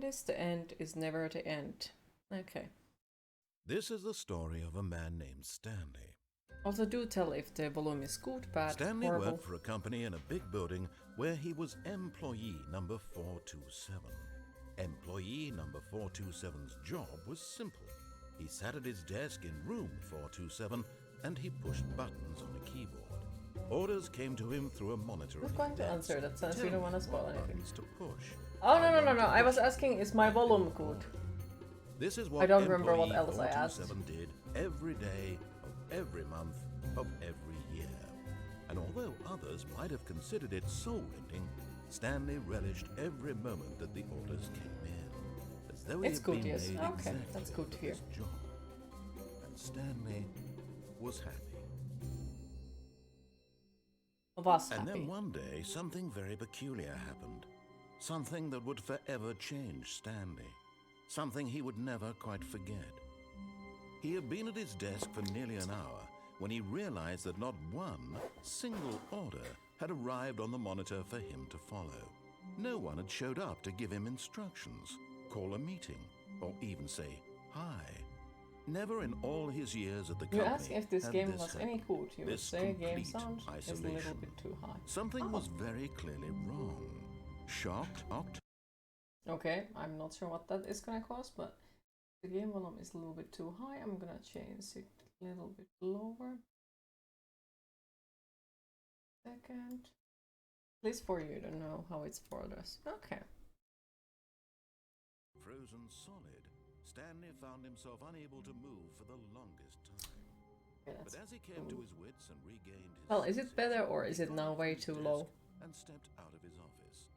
this, the end is never the end. Okay. This is the story of a man named Stanley. Also, do tell if the volume is good, bad, Stanley horrible. worked for a company in a big building where he was employee number 427. Employee number 427's job was simple. He sat at his desk in room 427 and he pushed buttons on a keyboard. Orders came to him through a monitor. I'm not going to answer that since we don't want to spoil anything. To push. Oh, no. I was asking, is my volume good? This is what I don't remember what else I Employee asked. 427 did every day of every month of every year. And although others might have considered it soul-rending, Stanley relished every moment that the orders came in, as though he It's had good, been yes. made Okay, exactly that's good to for hear. this job. Stanley was happy. Was And happy. then one day, something very peculiar happened. Something that would forever change Stanley. Something he would never quite forget. He had been at his desk for nearly an hour when he realized that not one single order had arrived on the monitor for him to follow. No one had showed up to give him instructions, call a meeting, or even say hi. Never in all his years at the company You asked if this had game this was happen. any good. You would This say game complete sound is a little isolation. bit too high. Something was very clearly wrong. Shocked. Okay, I'm not sure what that is gonna cost, but the game volume is a little bit too high. I'm gonna change it a little bit lower. Second. At least for you to know how it's for us. Okay. Frozen solid, Stanley found himself unable to move for the longest time. Yeah, But as he came to his wits and regained his well, is it senses, better or is he it got now off way his too desk low? and stepped out of his office.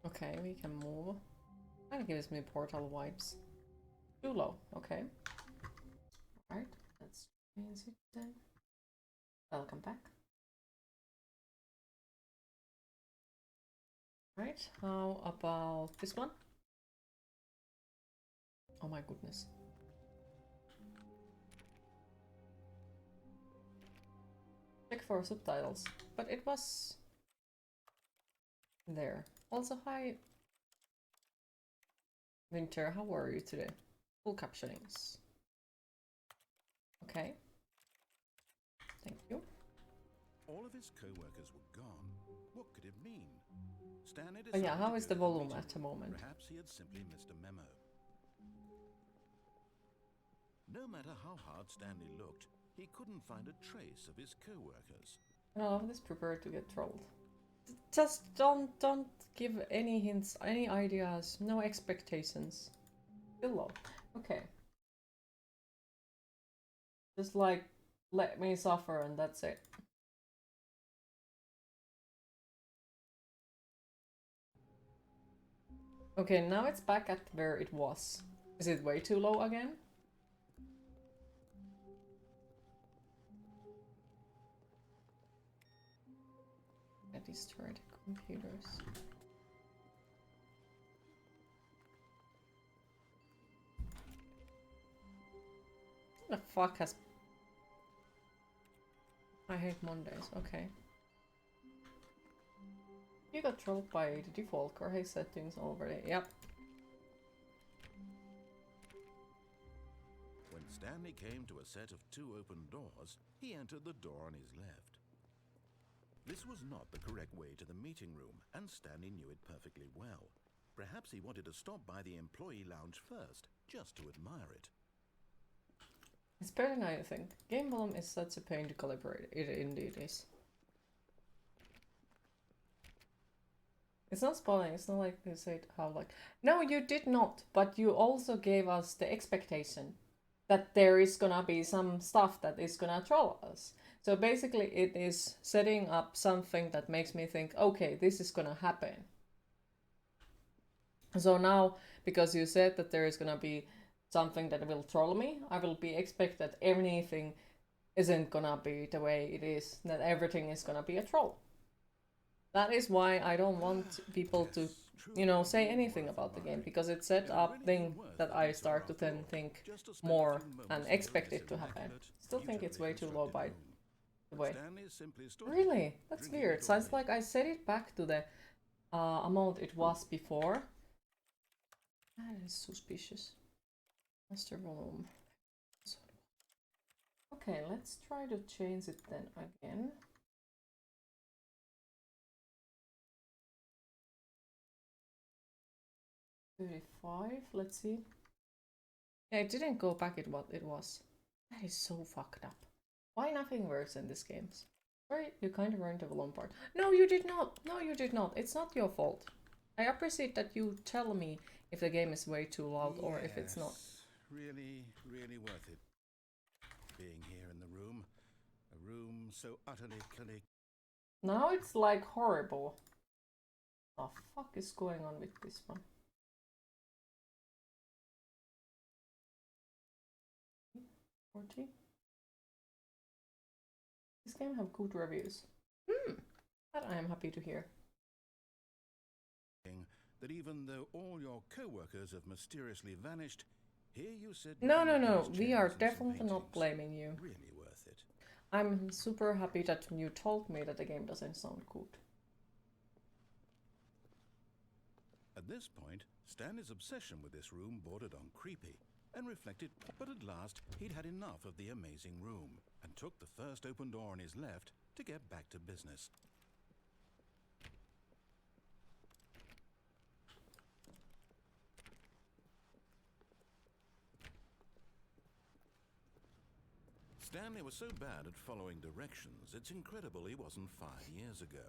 Okay, we can move. That gives me portal vibes. Too low, okay. Alright, let's change it then. Welcome back. Right, how about this one? Oh my goodness. Check for subtitles, but it was there. Also, hi Winter, how are you today? Full captionings. Okay. Thank you. All of his co-workers were gone. What could it mean? Stanley Oh yeah, decided how to is go the to volume meeting at the room. moment? Perhaps he had simply missed a memo. No matter how hard Stanley looked, he couldn't find a trace of his co-workers. Oh, this prepared to get trolled. Just don't give any hints, any ideas, no expectations. Still low. Okay. Just like let me suffer and that's it. Okay, now it's back at where it was. Is it way too low again? I destroyed computers. What the fuck has... I hate Mondays, okay. You got trolled by the default core haze settings already, yep. When Stanley came to a set of 2 open doors, he entered the door on his left. This was not the correct way to the meeting room, and Stanley knew it perfectly well. Perhaps he wanted to stop by the employee lounge first, just to admire it. It's better than I think. Game volume is such a pain to calibrate. It indeed is. It's not spoiling, it's not like you said how like... No, you did not, but you also gave us the expectation that there is gonna be some stuff that is gonna troll us. So basically it is setting up something that makes me think, okay, this is gonna happen. So now, because you said that there is gonna be something that will troll me, I will be expect that anything isn't gonna be the way it is, that everything is gonna be a troll. That is why I don't want people to you know, say anything about the game, because it set up thing that I start to then think more and expect it to happen. Still think it's way too low by the way. Really? That's weird. Sounds like I set it back to the amount it was before. That is suspicious. Master volume. Okay, let's try to change it then again. $35, let's see. Yeah, it didn't go back at what it was. That is so fucked up. Why nothing works in these games? Sorry, you kind of ruined the volume part. No, you did not. No, you did not. It's not your fault. I appreciate that you tell me if the game is way too loud or if it's not. Really, really worth it. Being here in the room. A room so utterly clinic. Now it's like horrible. What the fuck is going on with this one? $40. This game have good reviews. That I am happy to hear. That even though all your co-workers have mysteriously vanished, here you said No. We are definitely not blaming you. Really worth it. I'm super happy that you told me that the game doesn't sound good. At this point, Stanley's obsession with this room bordered on creepy and reflected, but at last he'd had enough of the amazing room and took the first open door on his left to get back to business. Stanley was so bad at following directions, it's incredible he wasn't 5 years ago.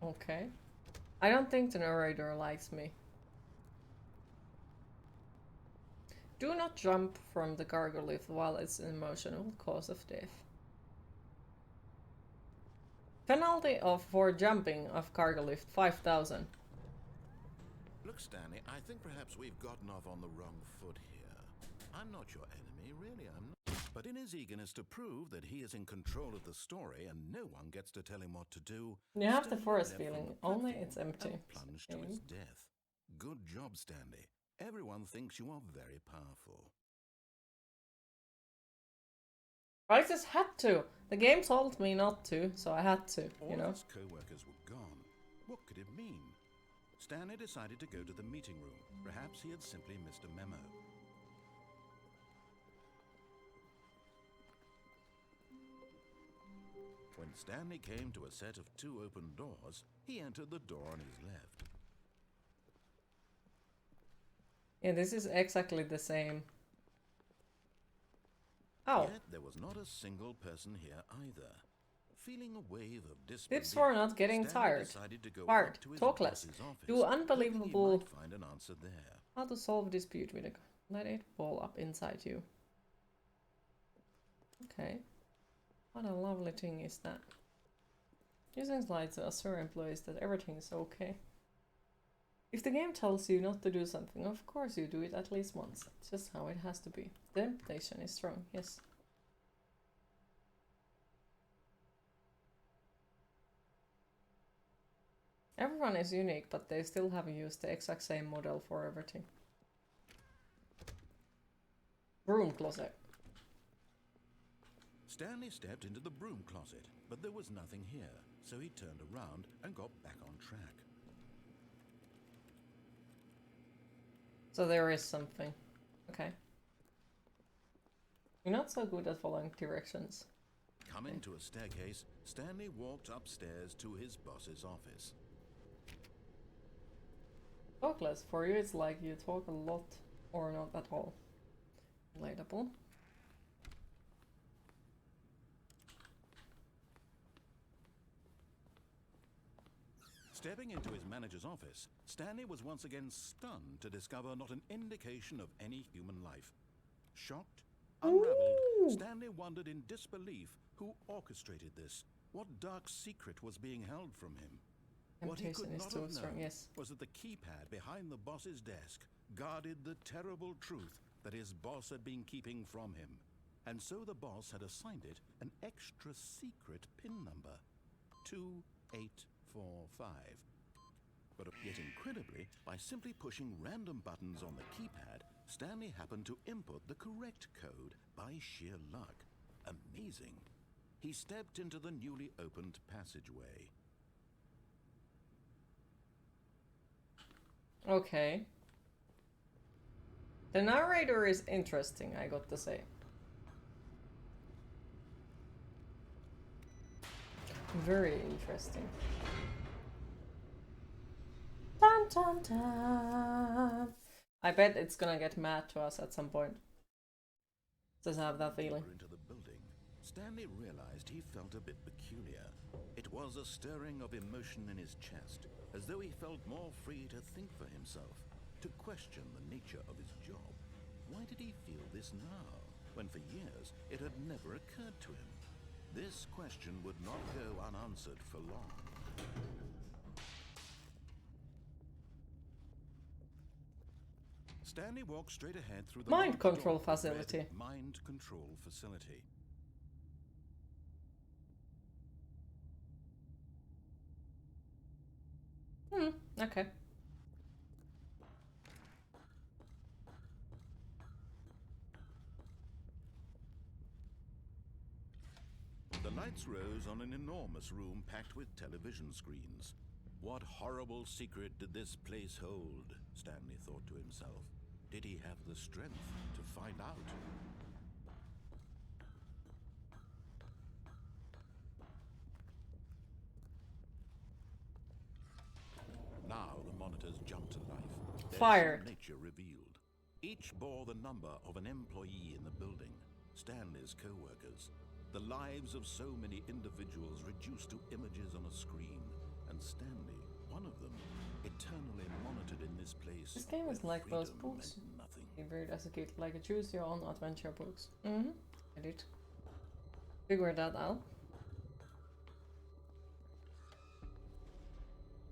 Okay. I don't think the narrator likes me. Do not jump from the cargo lift while it's in motion, will cause of death. Penalty for jumping of cargo lift, 5,000. Look, Stanley, I think perhaps we've gotten off on the wrong foot here. I'm not your enemy, really, I'm not. But in his eagerness to prove that he is in control of the story and no one gets to tell him what to do, You have the Stanley forest leapt from feeling, the only platform it's empty. and plunged to his death. Good job, Stanley. Everyone thinks you are very powerful. I just had to. The game told me not to, so I had to, you know. All his co-workers were gone. What could it mean? Stanley decided to go to the meeting room. Perhaps he had simply missed a memo. When Stanley came to a set of 2 open doors, he entered the door on his left. Yeah, this is exactly the same. Oh. Yet there was not a single person here either. Feeling a wave of disbelief, Tips for not getting Stanley tired. decided to go Hard. up to his Talk less. boss's office, Do hoping he unbelievable. might find an answer there. How to solve dispute with a let it ball up inside you. Okay. What a lovely thing is that. Using slides to assure employees that everything is okay. If the game tells you not to do something, of course you do it at least once. It's just how it has to be. The temptation is strong, yes. Everyone is unique, but they still have used the exact same model for everything. Broom closet. Stanley stepped into the broom closet, but there was nothing here, so he turned around and got back on track. So there is something. Okay. You're not so good at following directions. Coming to a staircase, Stanley walked upstairs to his boss's office. Talk less. For you, it's like you talk a lot or not at all. Relatable. Stepping into his manager's office, Stanley was once again stunned to discover not an indication of any human life. Shocked, unraveled, Stanley wondered in disbelief who orchestrated this, what dark secret was being held from him. What he could not have known was that the keypad behind the boss's desk guarded the terrible truth that his boss had been keeping from him. And so the boss had assigned it an extra secret PIN number, 284. 4, 5. But yet incredibly, by simply pushing random buttons on the keypad, Stanley happened to input the correct code by sheer luck. Amazing. He stepped into the newly opened passageway. Okay. The narrator is interesting, I got to say. Very interesting. Dun, dun, dun. I bet it's gonna get mad to us at some point. Does have that feeling. Into the building, Stanley realized he felt a bit peculiar. It was a stirring of emotion in his chest, as though he felt more free to think for himself, to question the nature of his job. Why did he feel this now, when for years it had never occurred to him? This question would not go unanswered for long. Stanley walked straight ahead through the Mind control door that read facility. Mind control facility. Okay. The lights rose on an enormous room packed with television screens. What horrible secret did this place hold? Stanley thought to himself. Did he have the strength to find out? Now the monitors jumped to life. Their Fired. true nature revealed. Each bore the number of an employee in the building, Stanley's co-workers. The lives of so many individuals reduced to images on a screen, and Stanley, one of them, eternally monitored in this place. This game is like those books. Nothing. You read as a kid, like a choose your own adventure books. I did. Figure that out.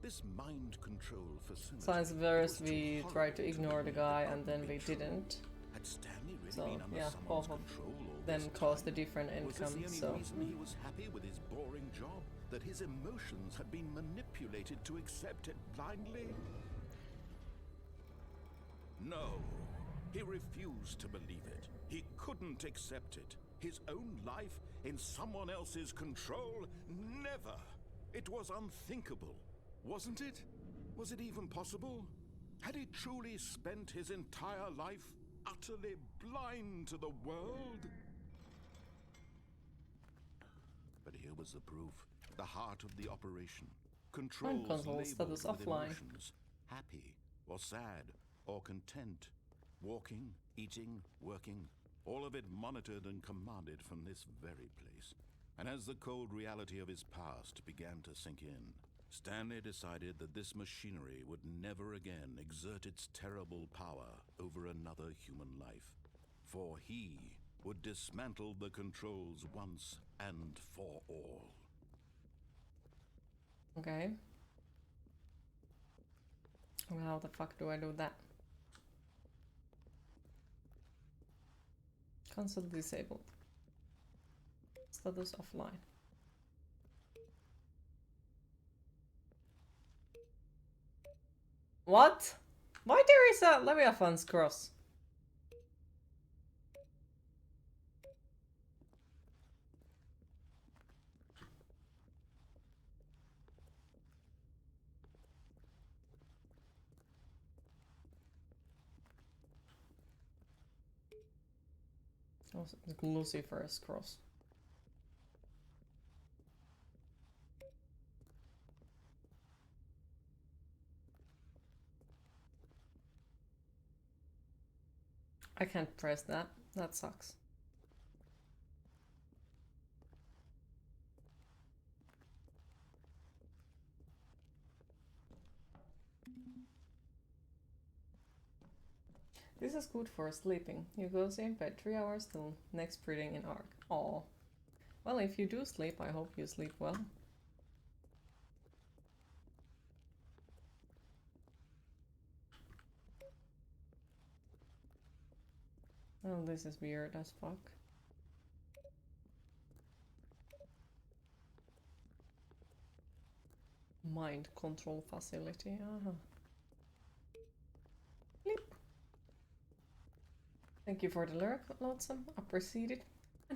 This mind control facility. Science verse, was too we horrible tried to ignore the believe guy it and then we couldn't be true. didn't. Had Stanley really So been under yeah, someone's both of control all them this caused a time? different Was this income, the only so reason he was happy with his boring job? That his emotions had been manipulated to accept it blindly? No, he refused to believe it. He couldn't accept it. His own life in someone else's control? Never! It was unthinkable, wasn't it? Was it even possible? Had he truly spent his entire life utterly blind to the world? But here was the proof. The heart of the operation. Controls control labeled status with offline. emotions. Happy, or sad, or content. Walking, eating, working. All of it monitored and commanded from this very place. And as the cold reality of his past began to sink in, Stanley decided that this machinery would never again exert its terrible power over another human life. For he would dismantle the controls once and for all. okay. Well, how the fuck do I do that? Console disabled. Status offline. What? Why there is a Leviathan's cross? Oh, Lucifer's cross. I can't press that. That sucks. This is good for sleeping. You go in bed 3 hours till next reading in arc. Oh. Well, if you do sleep, I hope you sleep well. Oh, this is weird as fuck. Mind control facility. Bleep. Thank you for the lurk, Lotsome. Appreciate it.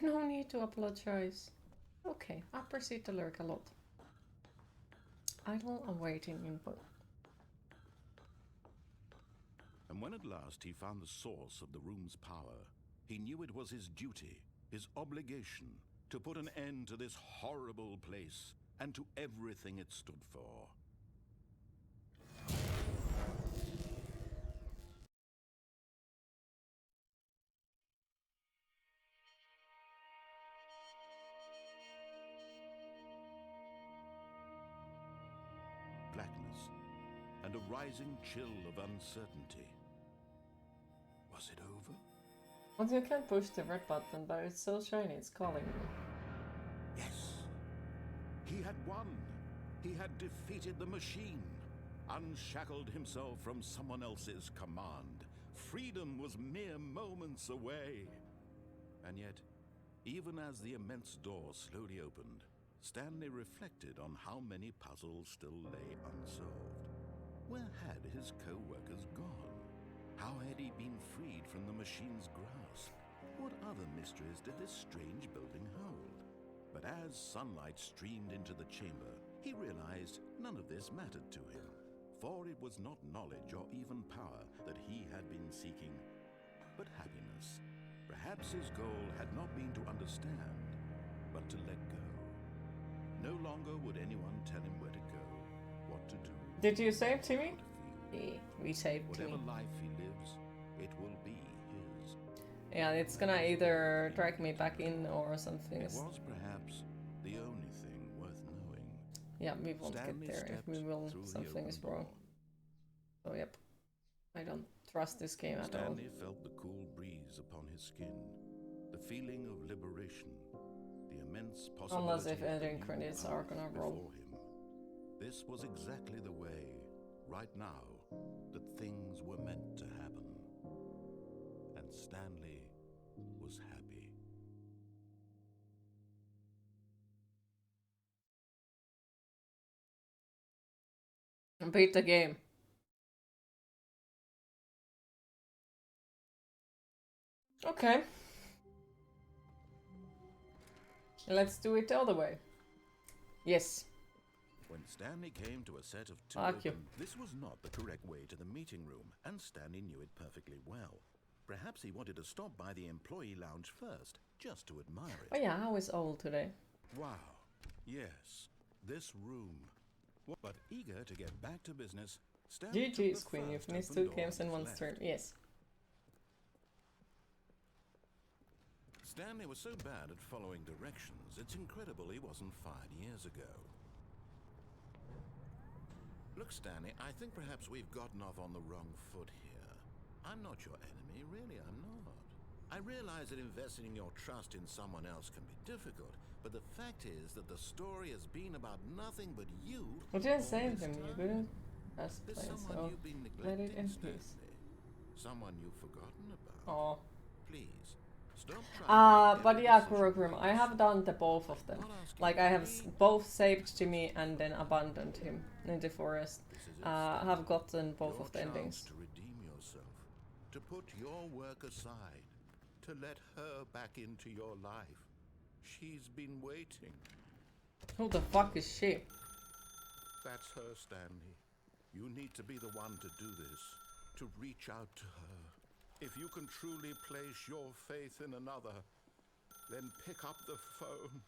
No need to apologize. Okay, appreciate the lurk a lot. Idle awaiting input. And when at last he found the source of the room's power, he knew it was his duty, his obligation, to put an end to this horrible place and to everything it stood for. Blackness and a rising chill of uncertainty. Was it over? Well, you can push the red button, but it's so shiny, it's calling me. Yes. He had won. He had defeated the machine, unshackled himself from someone else's command. Freedom was mere moments away. And yet, even as the immense door slowly opened, Stanley reflected on how many puzzles still lay unsolved. Where had his co-workers gone? How had he been freed from the machine's grasp? What other mysteries did this strange building hold? But as sunlight streamed into the chamber, he realized none of this mattered to him, for it was not knowledge or even power that he had been seeking, but happiness. Perhaps his goal had not been to understand, but to let go. No longer would anyone tell him where to go, what to do. Did you save Timmy? How to feel. Yeah, we saved Whatever Timmy. life he lives, it will be his. Yeah, it's gonna either drag me back in or something. It was perhaps the only thing worth knowing. Yeah, we won't Stanley get there if we stepped will. through the Something is open wrong. door. So yep, I don't trust this game at all. Stanley felt the cool breeze upon his skin, the feeling of liberation, the immense possibility Unless if of the ending new credits path are gonna roll. before him. This was exactly the way, right now, that things were meant to happen. And Stanley was happy. Beat the game. Okay. Let's do it the other way. Yes. When Stanley came to a set of two Fuck you. open, this was not the correct way to the meeting room, and Stanley knew it perfectly well. Perhaps he wanted to stop by the employee lounge first, just to admire it. Oh yeah, how is old today? Wow. Yes, this room. But eager to get back to business, Stanley took GG's the Queen, you first finished open 2 door games on in his one left. stream. Yes. Stanley was so bad at following directions, it's incredible he wasn't fired years ago. Look, Stanley, I think perhaps we've gotten off on the wrong foot here. I'm not your enemy, really, I'm not. I realize that investing your trust in someone else can be difficult, but the fact is that the story has been about nothing but you. What did I all say to this him? You time. couldn't press There's play, someone so you've been let it in neglecting, peace. Stanley. Someone you've forgotten about. Oh. Please, stop trying to make But every yeah, decision Kurokurum, I yourself. have done the both of them. Not asking Like I have me. both saved Jimmy and then abandoned him in the forest. This is it, I Stanley. have gotten both Your of the chance endings. to redeem yourself, to put your work aside, to let her back into your life. She's been waiting. Who the fuck is she? That's her, Stanley. You need to be the one to do this, to reach out to her. If you can truly place your faith in another, then pick up the phone.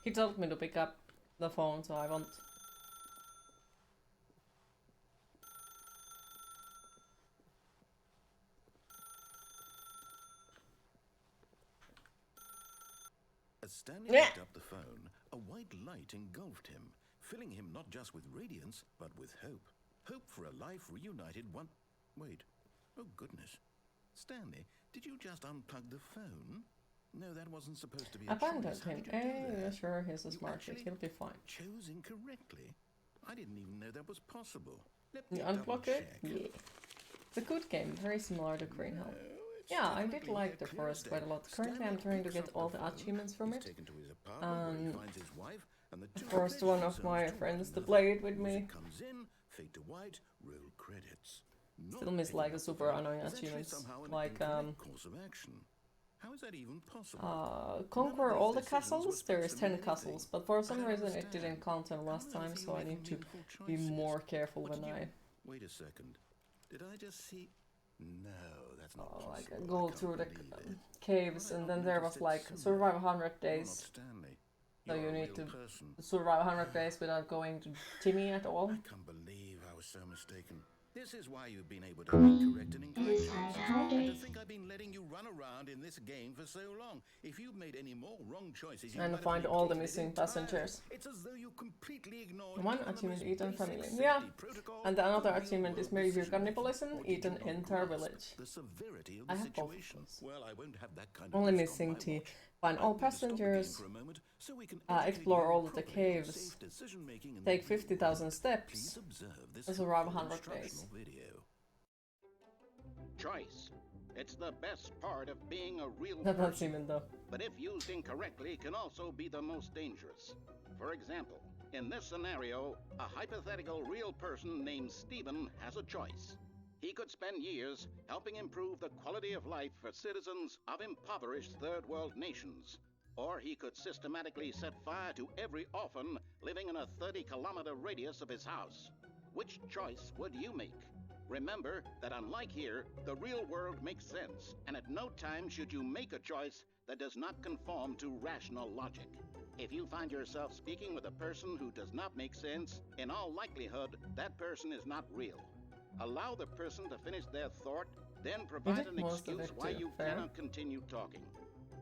He told me to pick up the phone, so I won't. As Stanley Yeah. picked up the phone, a white light engulfed him, filling him not just with radiance, but with hope. Hope for a life reunited one... Wait. Oh, goodness. Stanley, did you just unplug the phone? No, that wasn't supposed to be a Abandoned choice. How him. did you do Hey, that? yeah, sure, he's a You smart kid. actually He'll be fine. chose incorrectly. I didn't even know that was possible. Let You me unblock it? double-check. Yeah. It's a good game, very similar to Green Hell. No, it's Yeah, I did definitely like a the clear forest quite a step. lot. Currently, Stanley I'm trying to picks get up all the phone. achievements from He's it. taken to his apartment where he finds his wife, and the two Forced one of my themselves to friends to one play another. it with Music me. comes in, fade to white, roll credits. Still miss like a super annoying achievements, like course of action. How is that even possible? conquer all the castles. There is 10 anything. castles, but for some I don't reason it understand. didn't count them last How on time, earth are so you I need making to meaningful be choices? more careful What when did you- I Wait a second. Did I just see? No, that's not possible. like go I can't through the believe it. caves, How and did I then not there notice was it like sooner? survive 100 You're not days. Stanley. So You're you a need real to person. survive 100 days without going to Timmy at all. I can't believe I was so mistaken. This is why you've been able to make correct and incorrect choices. And to think I've been letting you run around in this game for so long. If you've made any more wrong choices, you And might have find all the completed it missing entirely. passengers. It's as though you completely ignored One even the achievement, most eat an basic family. safety Yeah. protocol And of the another real achievement is world major decision-making. cannibalism, Or did eat you an not entire grasp village. the severity of I the have both of situation? those. Well, I won't have that kind of Only risk on missing my T. watch. Find I all want you to stop the game passengers. for a moment so we can Explore educate you all of the properly on caves. safe decision-making in Take the real 50,000 world. steps. Please observe this and survive helpful 100 days. instructional video. Choice. It's the best part of being a real That person, achievement though. but if used incorrectly can also be the most dangerous. For example, in this scenario, a hypothetical real person named Stephen has a choice. He could spend years helping improve the quality of life for citizens of impoverished third world nations. Or he could systematically set fire to every orphan living in a 30-kilometer radius of his house. Which choice would you make? Remember that unlike here, the real world makes sense, and at no time should you make a choice that does not conform to rational logic. If you find yourself speaking with a person who does not make sense, in all likelihood, that person is not real. Allow the person to finish their thought, then provide did an most of excuse it why too. you Fair. cannot continue talking.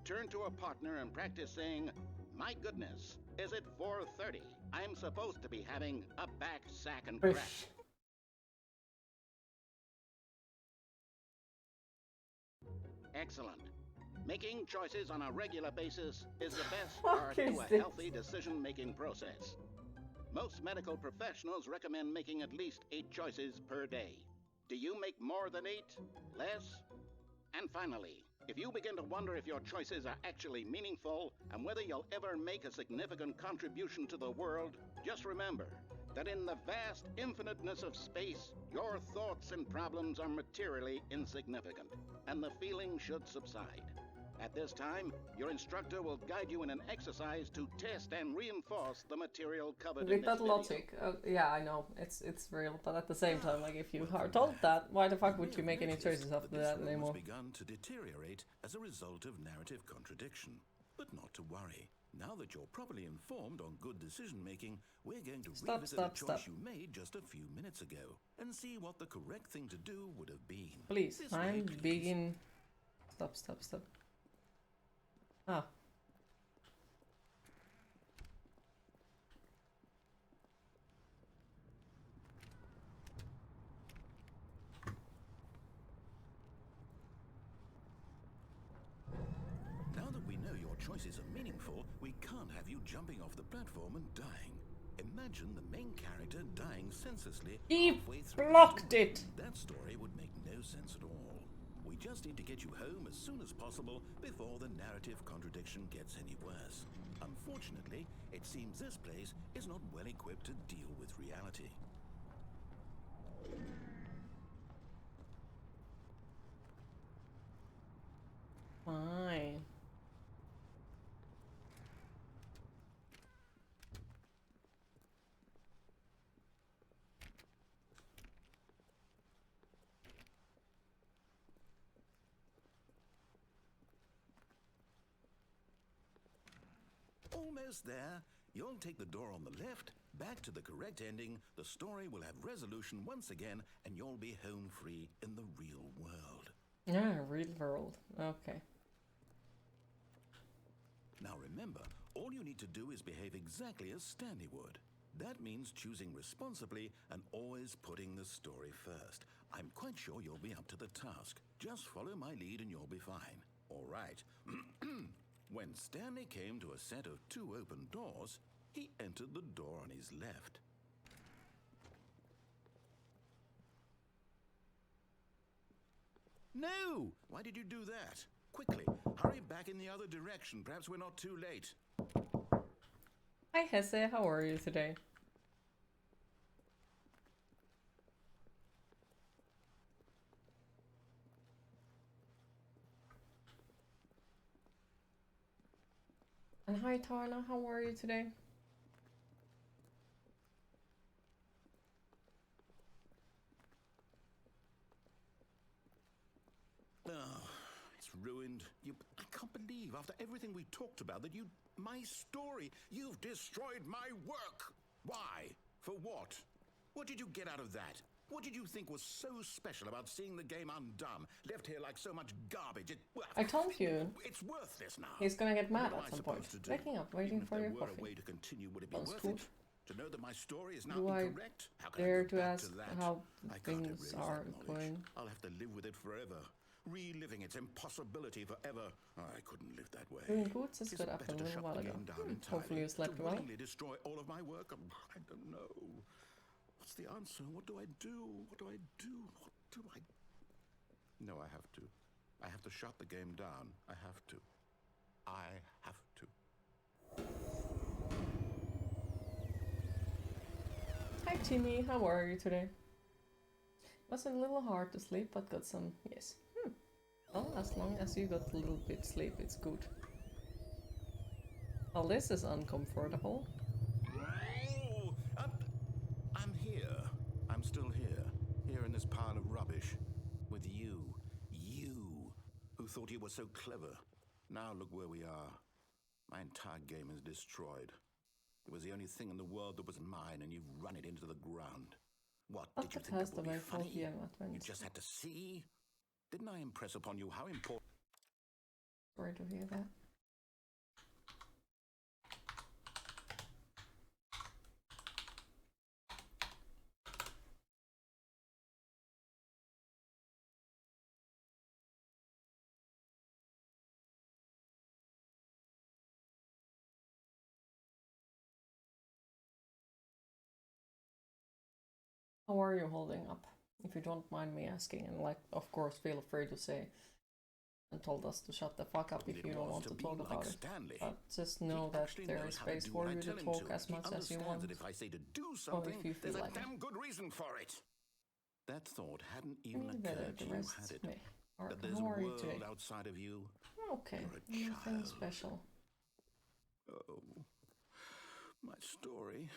Turn to a partner and practice saying, "My goodness, is it 4:30? I'm supposed to be having a back, sack, and crack." Bish. Excellent. Making choices on a regular basis is the best Fuck part is to a this? healthy decision-making process. Most medical professionals recommend making at least 8 choices per day. Do you make more than 8? Less? And finally, if you begin to wonder if your choices are actually meaningful and whether you'll ever make a significant contribution to the world, just remember that in the vast infiniteness of space, your thoughts and problems are materially insignificant, and the feeling should subside. At this time, your instructor will guide you in an exercise to test and reinforce the material covered in With this that video. logic, yeah, I know it's real, but at the same time, like if you are told that, why the fuck would you make any choices after that anymore? This room has begun to deteriorate as a result of narrative contradiction. But not to worry. Now that you're properly informed on good decision-making, we're going to revisit a choice you made just a few minutes ago and see what the correct thing to do would have been. Please, This way, I'm please. being... Stop. Ah. Now that we know your choices are meaningful, we can't have you jumping off the platform and dying. Imagine the main character dying senselessly He halfway through the blocked story. it! That story would make no sense at all. We just need to get you home as soon as possible before the narrative contradiction gets any worse. Unfortunately, it seems this place is not well equipped to deal with reality. Fine. Almost there. You'll take the door on the left, back to the correct ending, the story will have resolution once again, and you'll be home free in the real world. Yeah, real world. Okay. Now remember, all you need to do is behave exactly as Stanley would. That means choosing responsibly and always putting the story first. I'm quite sure you'll be up to the task. Just follow my lead and you'll be fine. All right. When Stanley came to a set of 2 open doors, he entered the door on his left. No! Why did you do that? Quickly, hurry back in the other direction. Perhaps we're not too late. Hi Hesse, how are you today? And hi Tarna, how are you today? Oh, it's ruined. I can't believe, after everything we talked about, that you... My story! You've destroyed my work! Why? For what? What did you get out of that? What did you think was so special about seeing the game undone, left here like so much garbage? Well, I told you. It's worthless now. He's gonna get mad What am at I some point. supposed to do? Waking up, waiting Even if for there your were coffee. a way to continue, would it be Sounds worth good. it? To know that my story is now Do I incorrect? How can I dare go to back ask to that? how I can't things erase are that knowledge. going? I'll have to live with it forever, reliving its impossibility forever. I couldn't live that way. Doing Boots is Is good it up a better to little shut while the ago. game down entirely? Hopefully you slept to well. willingly destroy all of my work? I don't know. What's the answer? What do I do? What do I do? What do I... No, I have to. I have to shut the game down. I have to. I have to. Hi Timmy, how are you today? Was a little hard to sleep, but got some, yes. Well, as long as you got a little bit sleep, it's good. Well, this is uncomfortable. Oh, I'm here. I'm still here. Here in this pile of rubbish. With you. You, who thought you were so clever. Now look where we are. My entire game is destroyed. It was the only thing in the world that was mine, and you've run it into the ground. What, But did you the think past it would be away funny? PM You advance. just had to see? Didn't I impress upon you how important... Sorry to hear that. How are you holding up? If you don't mind me asking, and like, of course, feel free to say and told us to shut the fuck up if you don't want to talk about it. Stanley. But just know that there is space for you to talk as much as you want. That if I say to do Or something, if you feel there's like a it. damn good reason for it. That thought hadn't even Maybe better occurred the to you, rest had it? may. Alright, That there's how a are you today? world outside of you. Okay, You're a nothing child. special. Oh, my story.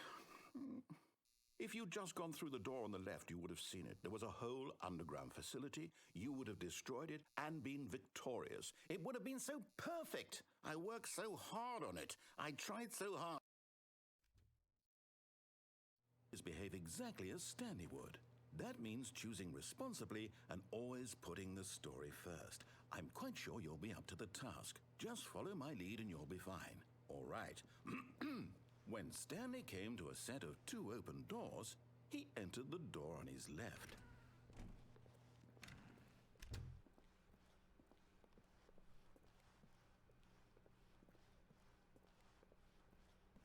If you'd just gone through the door on the left, you would have seen it. There was a whole underground facility. You would have destroyed it and been victorious. It would have been so perfect. I worked so hard on it. I tried so hard. Behave exactly as Stanley would. That means choosing responsibly and always putting the story first. I'm quite sure you'll be up to the task. Just follow my lead and you'll be fine. All right. When Stanley came to a set of 2 open doors, he entered the door on his left.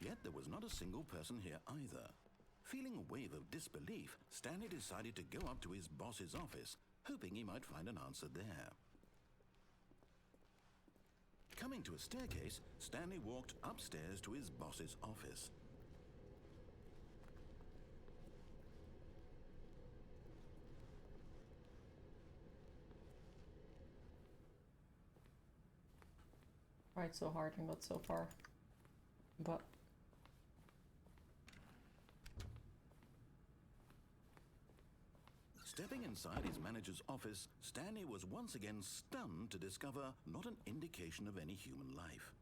Yet there was not a single person here either. Feeling a wave of disbelief, Stanley decided to go up to his boss's office, hoping he might find an answer there. Coming to a staircase, Stanley walked upstairs to his boss's office. Tried so hard and got so far. But Stepping inside his manager's office, Stanley was once again stunned to discover not an indication of any human life.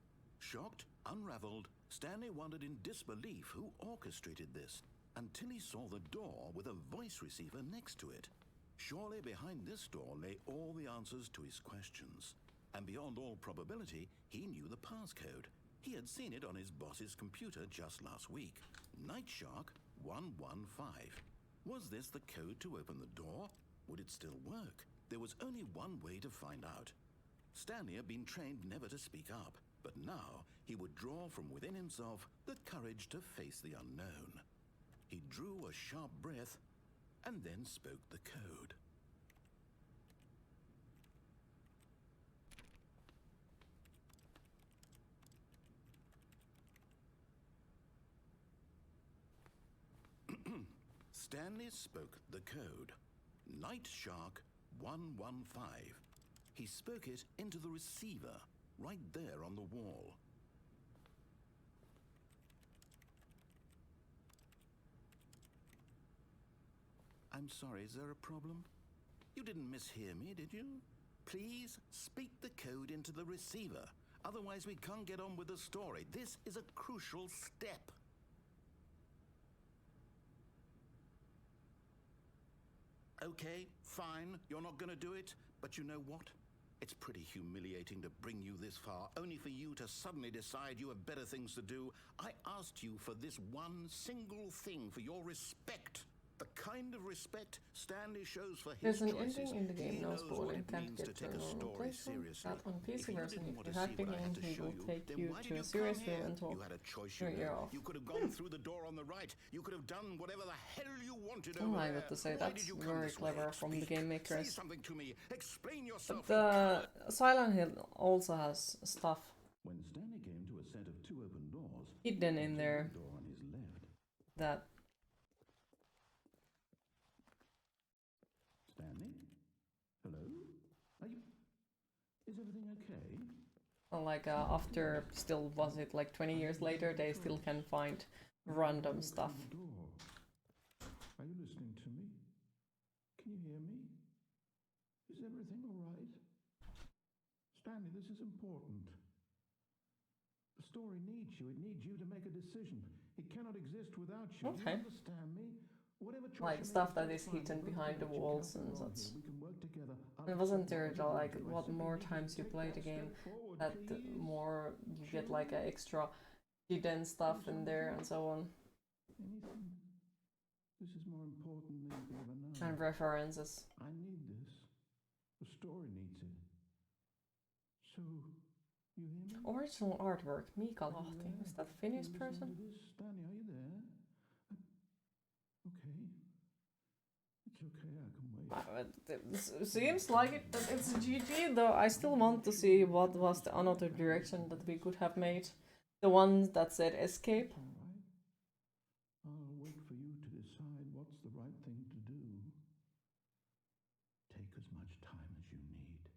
Shocked, unraveled, Stanley wondered in disbelief who orchestrated this, until he saw the door with a voice receiver next to it. Surely behind this door lay all the answers to his questions. And beyond all probability, he knew the passcode. He had seen it on his boss's computer just last week. Nightshark 115. Was this the code to open the door? Would it still work? There was only one way to find out. Stanley had been trained never to speak up, but now he would draw from within himself the courage to face the unknown. He drew a sharp breath and then spoke the code. Stanley spoke the code. Night Shark 115. He spoke it into the receiver, right there on the wall. I'm sorry, is there a problem? You didn't mishear me, did you? Please speak the code into the receiver. Otherwise, we can't get on with the story. This is a crucial step. Okay, fine, you're not gonna do it, but you know what? It's pretty humiliating to bring you this far, only for you to suddenly decide you have better things to do. I asked you for this one single thing, for your respect. The kind of respect Stanley shows for his There's an choices. ending in the game, He no knows what spoiling, it can't means get to to take a a normal story playthrough. seriously. That on If PC you version, didn't if want you to hack see the what I had game, to he show will you, take then you why to did a you serious come room here? and talk You had a choice, your you ear know. off. You could have gone through the door on the right. You could have done whatever the hell you wanted Oh, over I there. got to say, Why that's did you come very this way? clever from the Speak. game Say makers. something to me. Explain yourself. But the Silent Hill also has stuff When Stanley came to a set of two open doors, hidden in there the door on his left. that Stanley? Hello? Are you... Is everything okay? like after still was it like 20 years later they still can find random stuff. Are you listening to me? Can you hear me? Is everything all right? Stanley, this is important. The story needs you. It needs you to make a decision. It cannot exist without you. Okay. You understand me? Whatever choice Like you stuff make that is fine. hidden We'll behind the work walls together. and You can't such. go wrong here. We can work together. And wasn't there like I what simply more need you to times you take play the that game step forward, that please. more you get like a extra hidden stuff in there and so on. Anything. This is more important than you ever know. And references. I need this. The story needs it. So, you hear me? Original artwork, Mika Are you Lahti. there? Is that Finnish You listening person? to this? Stanley, are you there? Okay. It's okay, I can wait. It seems like it, that it's GG, though I still want to see what was the another direction that we could have made. The one that said escape. All right. I'll wait for you to decide what's the right thing to do. Take as much time as you need.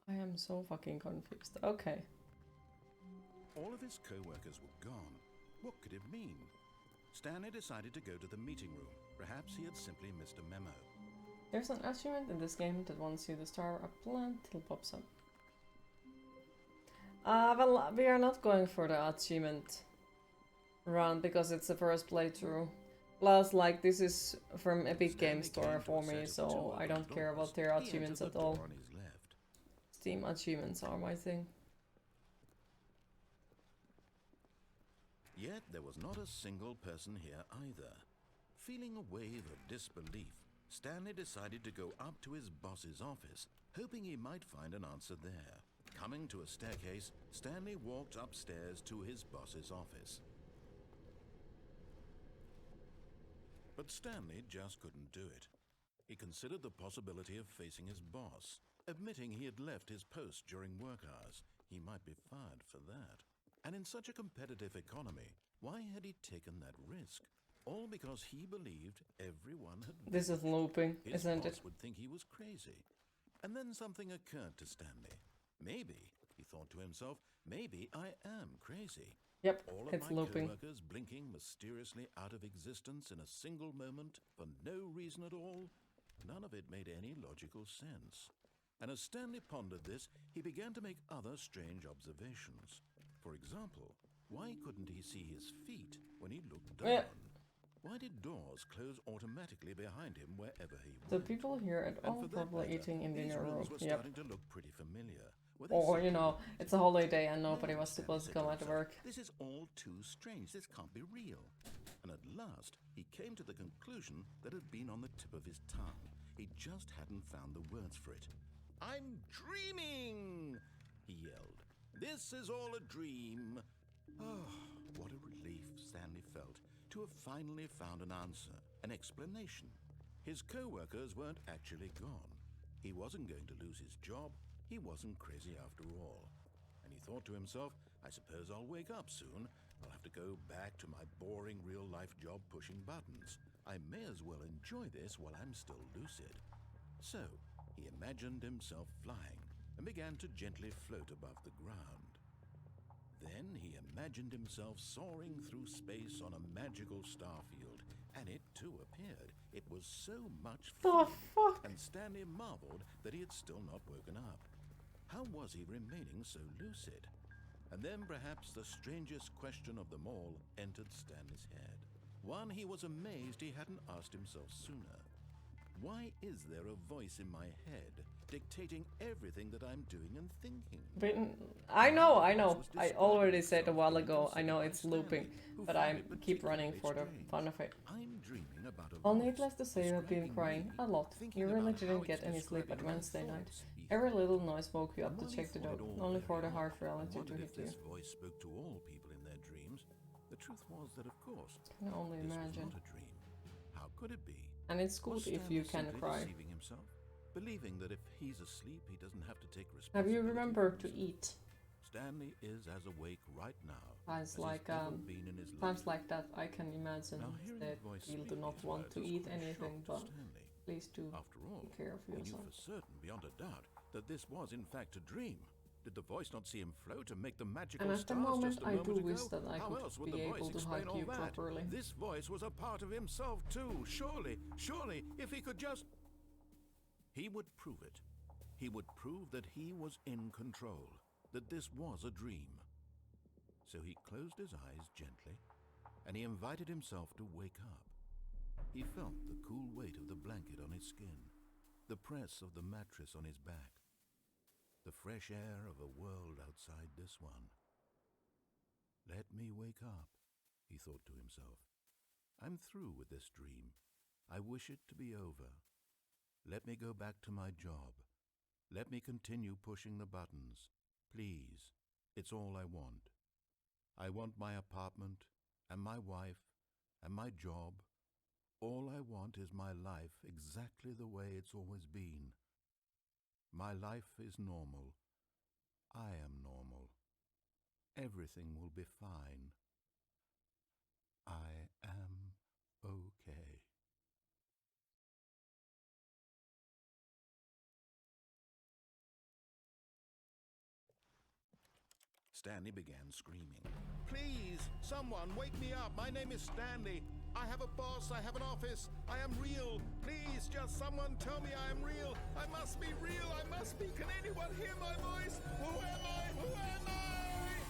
I am so fucking confused. Okay. All of his co-workers were gone. What could it mean? Stanley decided to go to the meeting room. Perhaps he had simply missed a memo. There's an achievement in this game that wants you to star a plant till pops up. Well, we are not going for the achievement run because it's the first playthrough. Plus, like, this is from Epic Game Store for me, so I don't care about their achievements at all. Steam achievements are my thing. Yet there was not a single person here either. Feeling a wave of disbelief, Stanley decided to go up to his boss's office, hoping he might find an answer there. Coming to a staircase, Stanley walked upstairs to his boss's office. But Stanley just couldn't do it. He considered the possibility of facing his boss, admitting he had left his post during work hours. He might be fired for that. And in such a competitive economy, why had he taken that risk? All because he believed everyone had... This is looping, His isn't boss it? would think he was crazy. And then something occurred to Stanley. Maybe, he thought to himself, maybe I am crazy. Yep, All of it's my looping. co-workers blinking mysteriously out of existence in a single moment for no reason at all. None of it made any logical sense. And as Stanley pondered this, he began to make other strange observations. For example, why couldn't he see his feet when he looked down? Yeah. Why did doors close automatically behind him wherever he went? The people here at And all for that probably matter, eating in these dinner room. rooms were Yep. starting to look pretty familiar. Were they Or, you simply know, it's a holiday and nobody was Stanley supposed to said come out himself, to work. This is all too strange. This can't be real. And at last, he came to the conclusion that had been on the tip of his tongue. He just hadn't found the words for it. I'm dreaming, he yelled. This is all a dream. Oh, what a relief Stanley felt to have finally found an answer, an explanation. His co-workers weren't actually gone. He wasn't going to lose his job. He wasn't crazy after all. and he thought to himself, I suppose I'll wake up soon. I'll have to go back to my boring real-life job pushing buttons. I may as well enjoy this while I'm still lucid. So, he imagined himself flying and began to gently float above the ground. Then he imagined himself soaring through space on a magical star field, and it too appeared. It was so much fun. The fuck? And Stanley marveled that he had still not woken up. How was he remaining so lucid? And then perhaps the strangest question of them all entered Stanley's head. One he was amazed he hadn't asked himself sooner. Why is there a voice in my head dictating everything that I'm doing and thinking? I know. I already said a while ago, I know it's looping, but I keep running for the fun of it. I'm dreaming about a Well, voice needless to say, I've been describing crying me, a lot. thinking You really about how didn't it's get any sleep at describing my Wednesday night. thoughts, he Every thought. little noise woke you up And to while check he the thought door, it all only very for the well, harsh I reality to wondered hit if you. this voice spoke to all people in their dreams. The truth was that, of course, Can only this was imagine. not a dream. How could it be? And it's good Was if Stanley you can simply cry. deceiving himself, believing that if he's asleep, he doesn't have to take Have responsibility you for remembered to himself? eat? Stanley is as awake right now Times as like he's ever been in his times life. like that, I can imagine Now, hearing that the voice you speak do not these want words to was eat quite a anything, shock but to Stanley. please do After all, take care of he knew yourself. for certain, beyond a doubt, that this was in fact a dream. Did the voice not see him float and make the magical And at the stars moment, just a I moment do ago? wish that I How could else would be the able voice to explain hug all you that? properly. This voice was a part of himself too. Surely, if he could just... He would prove it. He would prove that he was in control, that this was a dream. So he closed his eyes gently, and he invited himself to wake up. He felt the cool weight of the blanket on his skin, the press of the mattress on his back, the fresh air of a world outside this one. Let me wake up, he thought to himself. I'm through with this dream. I wish it to be over. Let me go back to my job. Let me continue pushing the buttons. Please, it's all I want. I want my apartment, and my wife, and my job. All I want is my life exactly the way it's always been. My life is normal. I am normal. Everything will be fine. I am okay. Stanley began screaming. Please, someone, wake me up. My name is Stanley. I have a boss. I have an office. I am real. Please, just someone tell me I am real. I must be real. I must be. Can anyone hear my voice? Who am I? Who am I?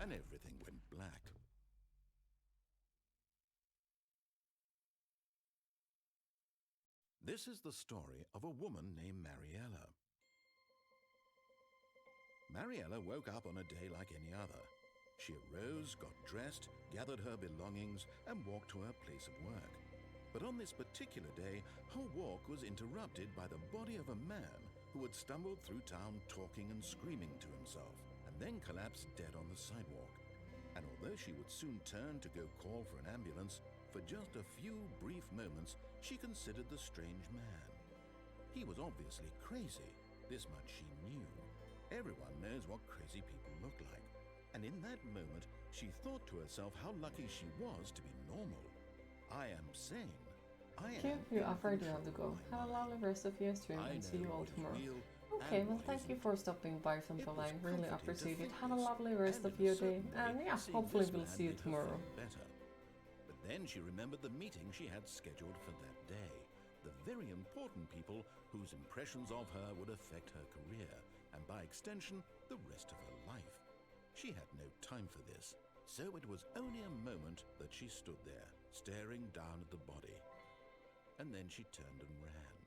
And everything went black. This is the story of a woman named Mariella. Mariella woke up on a day like any other. She arose, got dressed, gathered her belongings, and walked to her place of work. But on this particular day, her walk was interrupted by the body of a man who had stumbled through town talking and screaming to himself, and then collapsed dead on the sidewalk. And although she would soon turn to go call for an ambulance, for just a few brief moments she considered the strange man. He was obviously crazy, this much she knew. Everyone knows what crazy people look like. And in that moment, she thought to herself how lucky she was to be normal. I am sane. Thank you. You're afraid you have to go. Have a lovely rest of your stream and see you all tomorrow. Okay, well, thank you for stopping by, Sunderline. Really appreciate it. Have a lovely rest of your day. And yeah, hopefully we'll see you tomorrow. But then she remembered the meeting she had scheduled for that day. The very important people whose impressions of her would affect her career, and by extension, the rest of her life. She had no time for this, so it was only a moment that she stood there, staring down at the body. And then she turned and ran.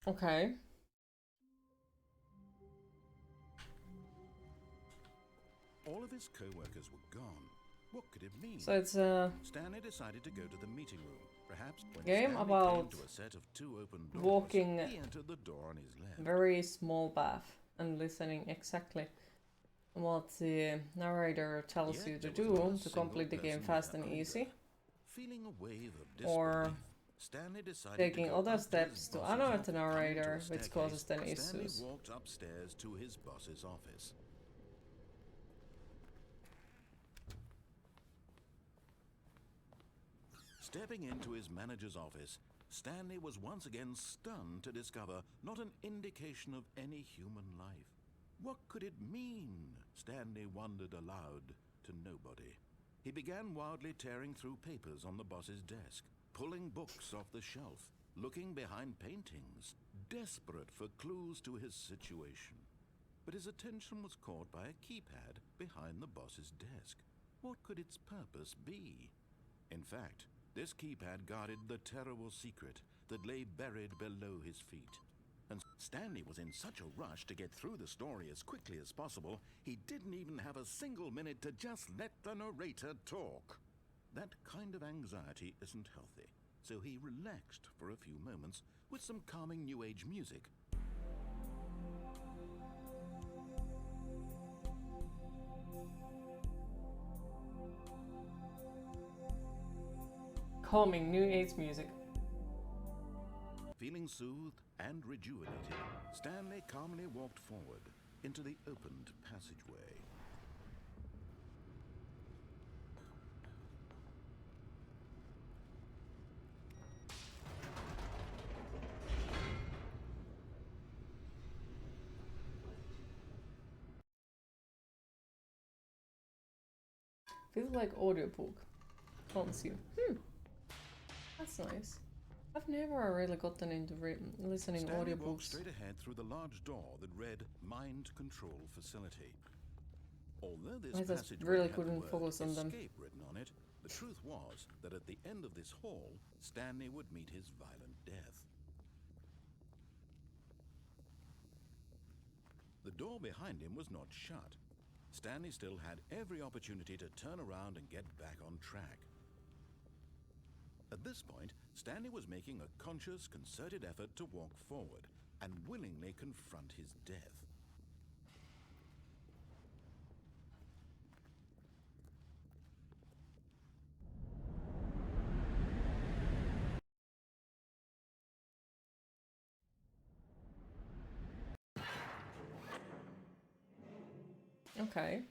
Okay. All of his co-workers were gone. What could it mean? So it's a Stanley decided to go to the meeting room. Perhaps when game Stanley about came to a set of two open doors, walking he entered the door on his left. very small bath and listening exactly what the narrator tells Yet you to there was not do a to single complete the game person fast there and either. easy. Feeling a wave of Or disbelief, Stanley decided Taking to go other up steps to to his boss's unearth the office. Coming to a narrator, which staircase, causes then Stanley issues. walked upstairs to his boss's office. Stepping into his manager's office, Stanley was once again stunned to discover not an indication of any human life. What could it mean? Stanley wondered aloud to nobody. He began wildly tearing through papers on the boss's desk, pulling books off the shelf, looking behind paintings, desperate for clues to his situation. But his attention was caught by a keypad behind the boss's desk. What could its purpose be? In fact, this keypad guarded the terrible secret that lay buried below his feet. And Stanley was in such a rush to get through the story as quickly as possible, he didn't even have a single minute to just let the narrator talk. That kind of anxiety isn't healthy, so he relaxed for a few moments with some calming New Age music. Calming New Age music. Feeling soothed and rejuvenated, Stanley calmly walked forward into the opened passageway. Feels like audiobook. Haunts you. That's nice. I've never really gotten into listening Stanley audiobooks. walked straight ahead through the large door that read Mind Control Facility. Although this I just passageway really had couldn't the word focus on them. escape written on it, the truth was that at the end of this hall, Stanley would meet his violent death. The door behind him was not shut. Stanley still had every opportunity to turn around and get back on track. At this point, Stanley was making a conscious, concerted effort to walk forward and willingly confront his death. Okay.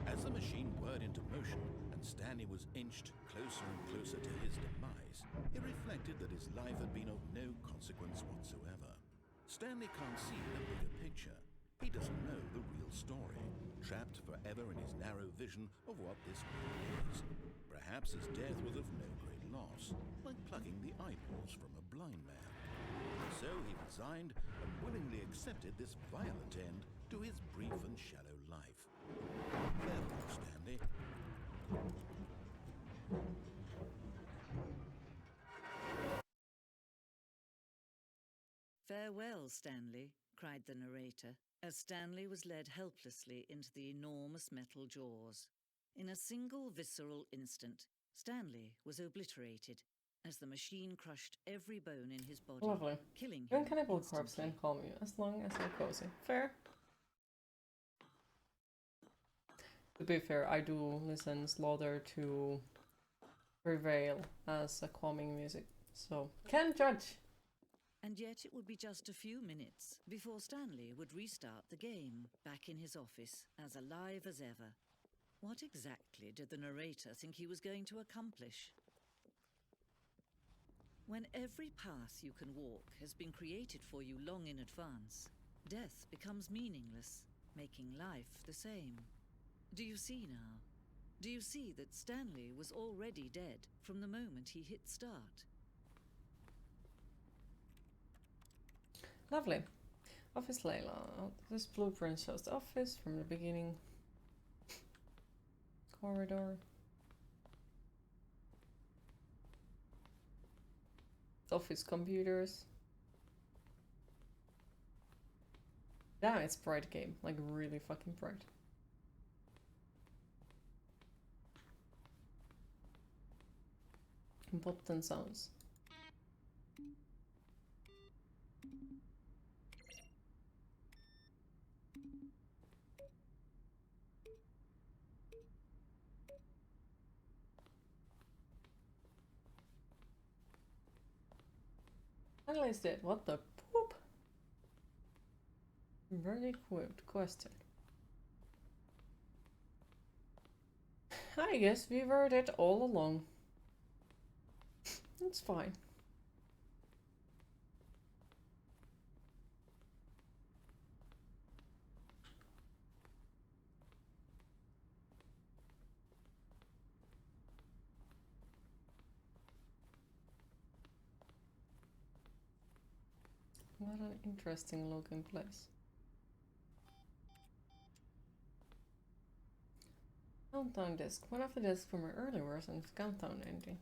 As the machine whirred into motion and Stanley was inched closer and closer to his demise, he reflected that his life had been of no consequence whatsoever. Stanley can't see the bigger picture. He doesn't know the real story, trapped forever in his narrow vision of what this world is. Perhaps his death was of no great loss, like plucking the eyeballs from a blind man. So he resigned and willingly accepted this violent end to his brief and shallow life. Farewell, Stanley. "Farewell, Stanley," cried the narrator, as Stanley was led helplessly into the enormous metal jaws. In a single visceral instant, Stanley was obliterated as the machine crushed every bone in his body, Lovely. killing Even him cannibal corpse instantly. can calm you, as long as you're cozy. Fair. To be fair, I do listen Slaughter to Prevail as a calming music, so can't judge. And yet it would be just a few minutes before Stanley would restart the game, back in his office, as alive as ever. What exactly did the narrator think he was going to accomplish? When every path you can walk has been created for you long in advance, death becomes meaningless, making life the same. Do you see now? Do you see that Stanley was already dead from the moment he hit start? Lovely. Office layout. This blueprint shows the office from the beginning. Corridor. Office computers. Yeah, it's bright game. Like really fucking bright. Button sounds. Stanley's dead. What the poop? Very good question. I guess we were dead all along. It's fine. What an interesting looking place. Countdown disc. One of the discs from my early version of countdown ending.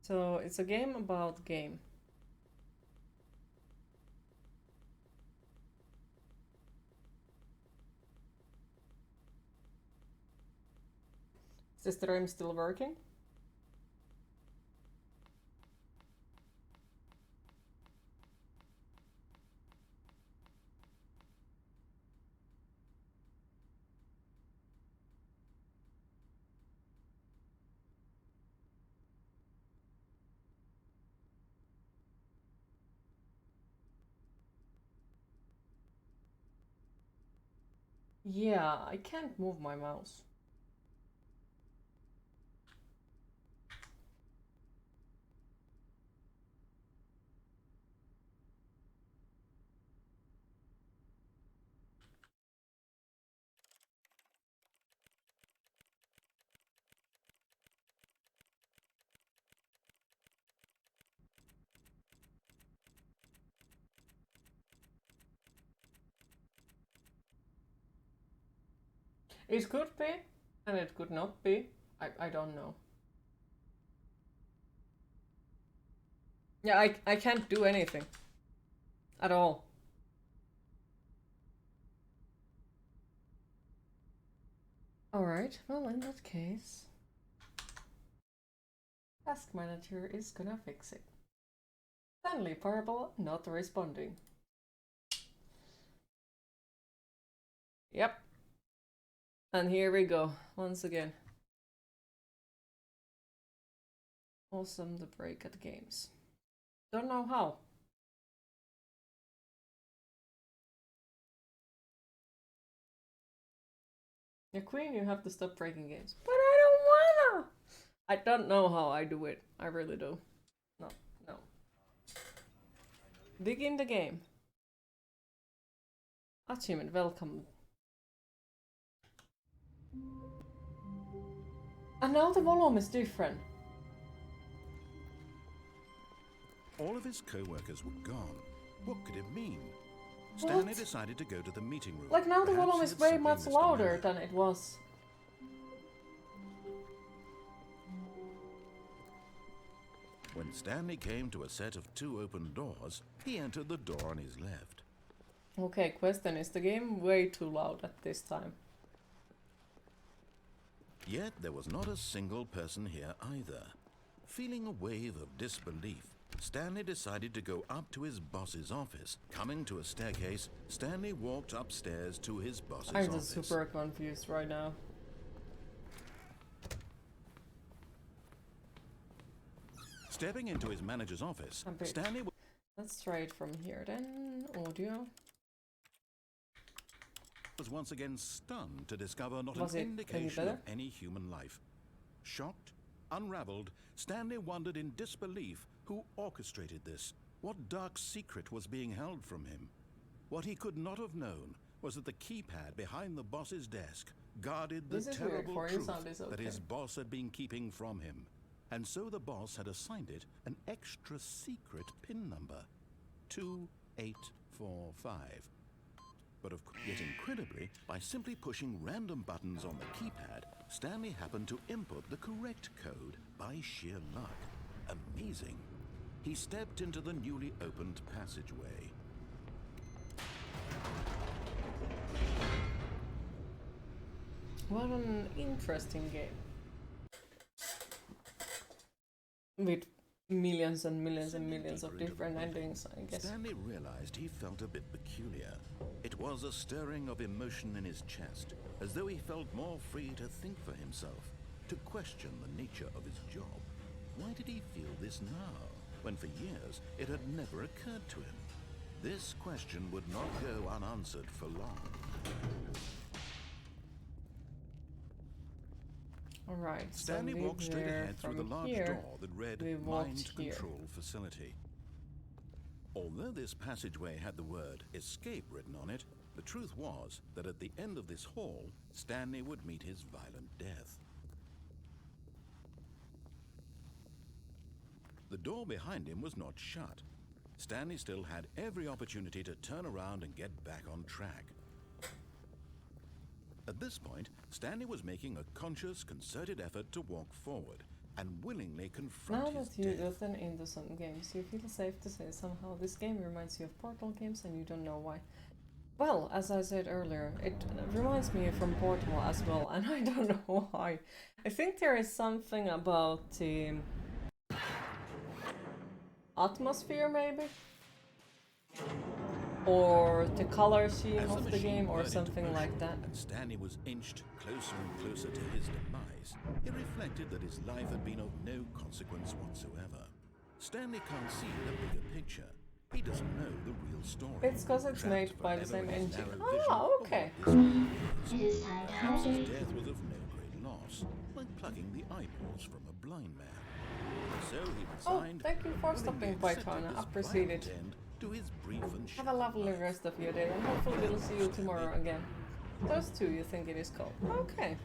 So it's a game about game. Is this stream still working? Yeah, I can't move my mouse. It could be, and it could not be. I don't know. Yeah, I can't do anything. At all. Alright, well in that case... Task Manager is gonna fix it. Stanley Parable not responding. Yep. And here we go, once again. Awesome, the break at games. Don't know how. Yeah, Queen, you have to stop breaking games. But I don't wanna! I don't know how I do it. I really do. No. Begin the game. Achievement, welcome. And now the volume is different. All of his co-workers were gone. What could it mean? Stanley decided to go to the meeting room. Like now the Perhaps volume he is had way simply much missed a louder mirror. than it was. When Stanley came to a set of 2 open doors, he entered the door on his left. Okay, question, is the game way too loud at this time? Yet there was not a single person here either. Feeling a wave of disbelief, Stanley decided to go up to his boss's office. Coming to a staircase, Stanley walked upstairs to his boss's I'm office. just super confused right now. Stepping into his manager's office, Stanley Let's try it from here then. Audio. was once again stunned to discover not Was an it any indication better? of any human life. Shocked, unraveled, Stanley wondered in disbelief who orchestrated this. What dark secret was being held from him? What he could not have known was that the keypad behind the boss's desk guarded the This is weird, terrible for you truth sound is that his okay. boss had been keeping from him. And so the boss had assigned it an extra secret PIN number, 2845. But yet incredibly, by simply pushing random buttons on the keypad, Stanley happened to input the correct code by sheer luck. Amazing. He stepped into the newly opened passageway. What an interesting game. With millions and millions and Sinking millions of deeper into different the movie, endings, I guess. Stanley realized he felt a bit peculiar. It was a stirring of emotion in his chest, as though he felt more free to think for himself, to question the nature of his job. Why did he feel this now, when for years it had never occurred to him? This question would not go unanswered for long. Alright, so Stanley leave walked straight there ahead through the from large here. door that read We walked Mind here. Control Facility. Although this passageway had the word escape written on it, the truth was that at the end of this hall, Stanley would meet his violent death. The door behind him was not shut. Stanley still had every opportunity to turn around and get back on track. At this point, Stanley was making a conscious, concerted effort to walk forward and willingly confront Now his that you've death. gotten into some games, you feel safe to say somehow this game reminds you of Portal games and you don't know why. Well, as I said earlier, it reminds me from Portal as well, and I don't know why. I think there is something about the atmosphere, maybe? Or the color scheme As of the machine game, or whirred into something motion like that. and Stanley was inched closer and closer to his demise, he reflected that his life had been of no consequence whatsoever. Stanley can't see the bigger picture. He doesn't know the real story. It's because it's Trapped made by the forever same in his engine. narrow vision Ah, of okay. what this world is. It is time to Perhaps help his you. death was of no great loss, like plucking the eyeballs from a blind man. So he Oh, resigned, thank you for willingly stopping by, accepted Tana. this Appreciate violent it. end to his brief and Have a lovely shattered life. rest of your day, and hopefully we'll see you tomorrow again. Those two, you think it is called? Okay.